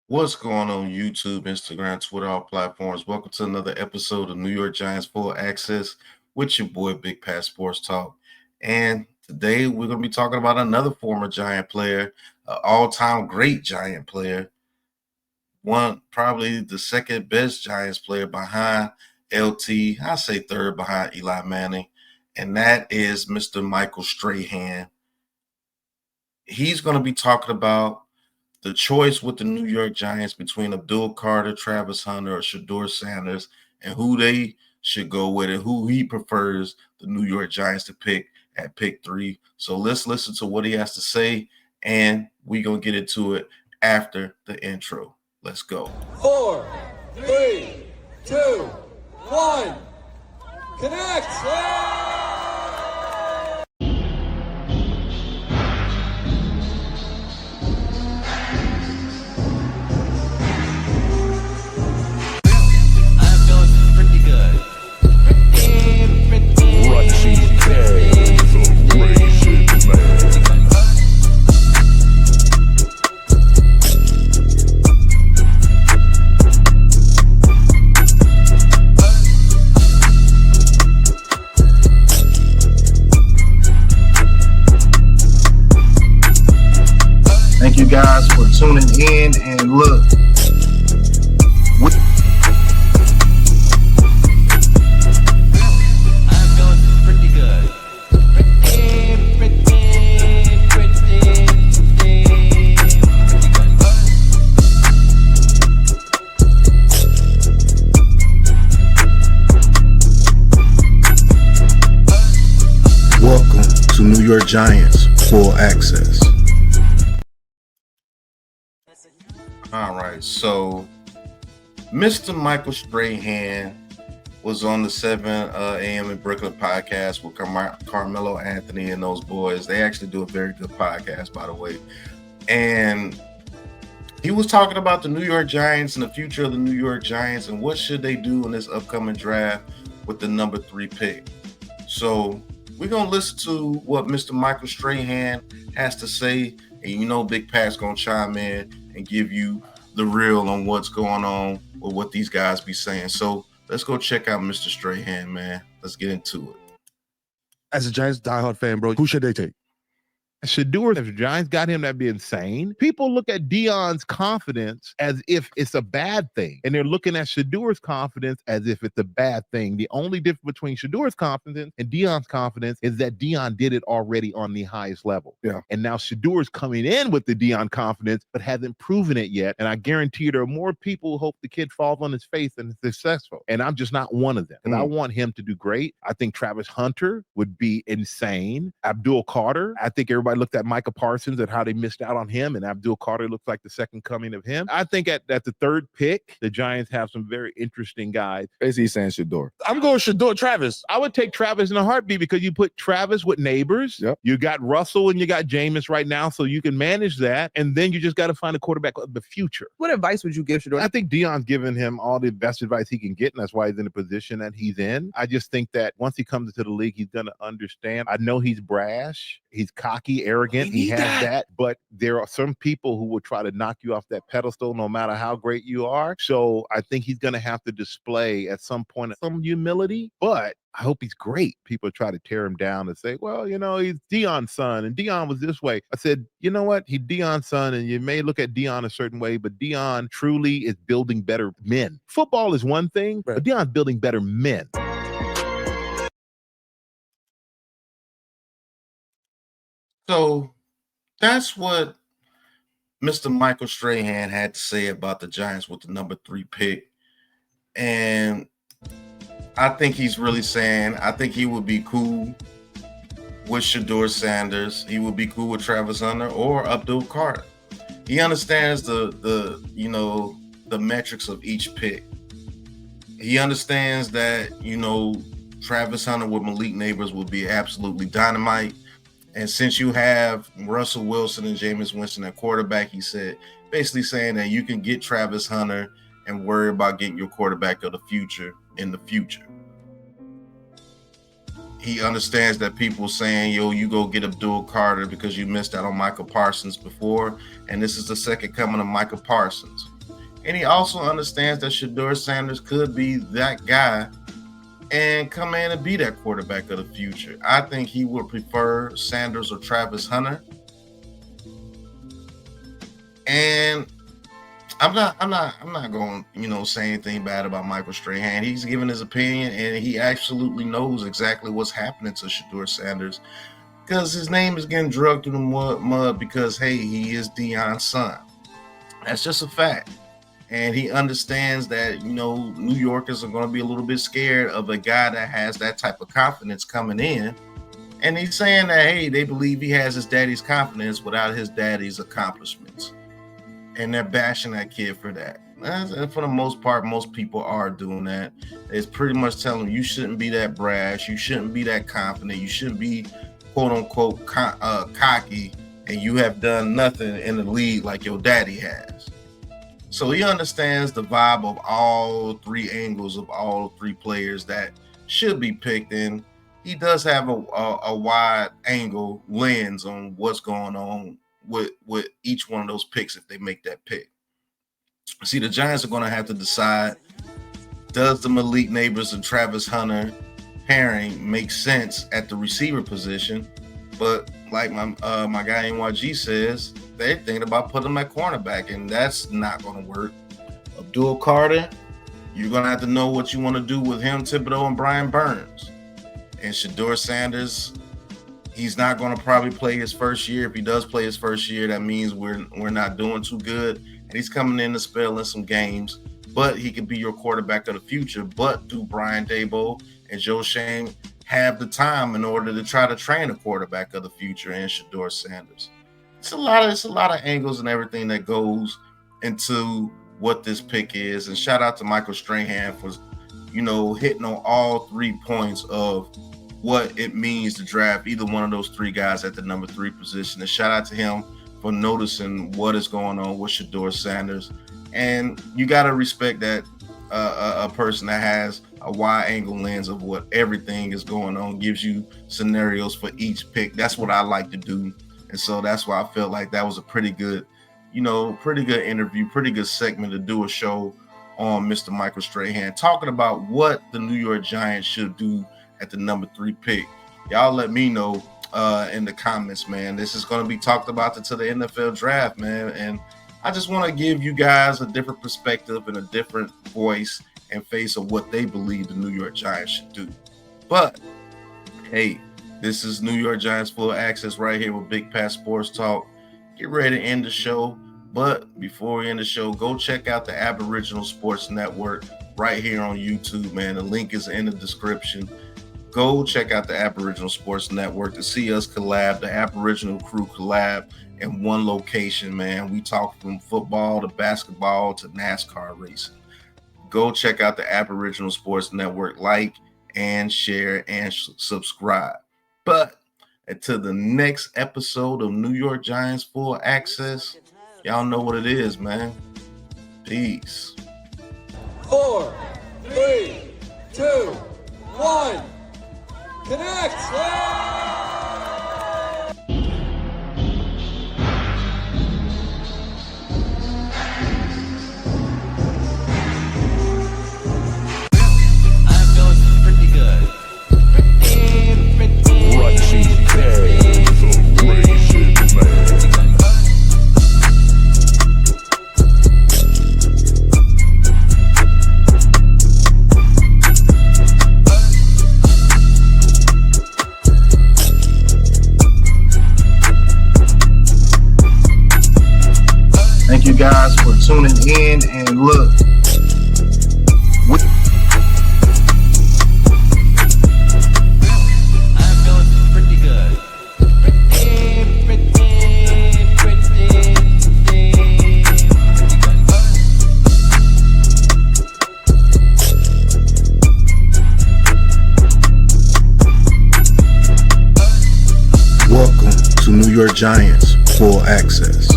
What's going on YouTube, Instagram, Twitter, all platforms? Welcome to another episode of New York Giants Full Access with your boy Big Pat Sports Talk. And today we're going to be talking about another former Giant player, an all-time great Giant player, one probably the second best Giants player behind LT. I say third behind Eli Manning, and that is Mr. Michael Strahan. He's going to be talking about the choice with the New York Giants between Abdul Carter, Travis Hunter, or Shedeur Sanders, and who they should go with and who he prefers the New York Giants to pick at pick 3. So let's listen to what he has to say, and we're going to get into it after the intro. Let's go. 4, 3, 2, 1. Connect! Thank you guys for tuning in, and look, I'm going pretty good. welcome to New York Giants Full Access. All right, so Mr. Michael Strahan was on the 7 a.m. in Brooklyn podcast with Carmelo Anthony and those boys. They actually do a very good podcast, by the way. And he was talking about the New York Giants and the future of the New York Giants and what should they do in this upcoming draft with the number 3 pick. So we're going to listen to what Mr. Michael Strahan has to say. And you know Big Pat's going to chime in and give you the real on what's going on with what these guys be saying. So let's go check out Mr. Strahan, man. Let's get into it. As a Giants diehard fan, bro, who should they take? Shedeur, if the Giants got him, that'd be insane. People look at Deion's confidence as if it's a bad thing, and they're looking at Shedeur's confidence as if it's a bad thing. The only difference between Shedeur's confidence and Deion's confidence is that Deion did it already on the highest level. Yeah. And now Shedeur's coming in with the Deion confidence, but hasn't proven it yet. And I guarantee you there are more people who hope the kid falls on his face and is successful. And I'm just not one of them. And I want him to do great. I think Travis Hunter would be insane. Abdul Carter, I think everybody looked at Micah Parsons and how they missed out on him, and Abdul Carter looks like the second coming of him. I think at the third pick, the Giants have some very interesting guys. Basically saying Shedeur. I'm going Shedeur Travis. I would take Travis in a heartbeat because you put Travis with neighbors. Yep. You got Russell and you got Jameis right now, so you can manage that. And then you just got to find a quarterback of the future. What advice would you give Shedeur? I think Deion's given him all the best advice he can get, and that's why he's in the position that he's in. I just think that once he comes into the league, he's going to understand. I know he's brash, he's cocky, arrogant. He has that, but there are some people who will try to knock you off that pedestal no matter how great you are. So I think he's going to have to display at some point some humility, but I hope he's great. People try to tear him down and say, well, you know, he's Deion's son and Deion was this way. I said, you know what? He's Deion's son, and you may look at Deion a certain way, but Deion truly is building better men. Football is one thing, but Deion's building better men. So that's what Mr. Michael Strahan had to say about the Giants with the number 3 pick. And I think he's really saying, I think he would be cool with Shedeur Sanders. He would be cool with Travis Hunter or Abdul Carter. He understands the metrics of each pick. He understands that, Travis Hunter with Malik Neighbors would be absolutely dynamite. And since you have Russell Wilson and Jameis Winston at quarterback, he said, basically saying that you can get Travis Hunter and worry about getting your quarterback of the future in the future. He understands that people saying, yo, you go get Abdul Carter because you missed out on Michael Parsons before, and this is the second coming of Michael Parsons. And he also understands that Shedeur Sanders could be that guy and come in and be that quarterback of the future. I think he would prefer Sanders or Travis Hunter. And I'm not going to say anything bad about Michael Strahan. He's given his opinion, and he absolutely knows exactly what's happening to Shedeur Sanders because his name is getting drugged through the mud because, hey, he is Deion's son. That's just a fact. And he understands that, New Yorkers are going to be a little bit scared of a guy that has that type of confidence coming in. And he's saying that, hey, they believe he has his daddy's confidence without his daddy's accomplishments. And they're bashing that kid for that. And for the most part, most people are doing that. It's pretty much telling him you shouldn't be that brash. You shouldn't be that confident. You shouldn't be, quote unquote, cocky. And you have done nothing in the league like your daddy has. So he understands the vibe of all three angles of all three players that should be picked in. He does have a wide angle lens on what's going on with each one of those picks if they make that pick. See, the Giants are going to have to decide, does the Malik Neighbors and Travis Hunter pairing make sense at the receiver position? But like my guy NYG says, they're thinking about putting him at cornerback, and that's not going to work. Abdul Carter, you're going to have to know what you want to do with him, Thibodeau, and Brian Burns. And Shedeur Sanders, he's not going to probably play his first year. If he does play his first year, that means we're not doing too good. And he's coming in to spell in some games, but he could be your quarterback of the future. But do Brian Daboll and Joe Shane have the time in order to try to train a quarterback of the future in Shedeur Sanders? It's a lot of angles and everything that goes into what this pick is. And shout out to Michael Strahan for, hitting on all 3 points of what it means to draft either one of those 3 guys at the number 3 position. And shout out to him for noticing what is going on with Shedeur Sanders. And you got to respect that a person that has a wide angle lens of what everything is going on, gives you scenarios for each pick. That's what I like to do. And so that's why I felt like that was a pretty good interview, pretty good segment to do a show on Mr. Michael Strahan, talking about what the New York Giants should do at the number 3 pick. Y'all let me know in the comments, man. This is going to be talked about until the NFL draft, man. And I just want to give you guys a different perspective and a different voice and face of what they believe the New York Giants should do. But, hey, this is New York Giants Full Access right here with Big Pat Sports Talk. Get ready to end the show. But before we end the show, go check out the Aboriginal Sports Network right here on YouTube, man. The link is in the description. Go check out the Aboriginal Sports Network to see us collab, the Aboriginal crew collab in one location, man. We talk from football to basketball to NASCAR racing. Go check out the Aboriginal Sports Network, like and share and subscribe. But until the next episode of New York Giants Full Access, y'all know what it is, man. Peace. 4, 3, 2, 1. Connect! Thank you guys for tuning in, and look, I'm doing pretty good. Pretty welcome to New York Giants Full Access.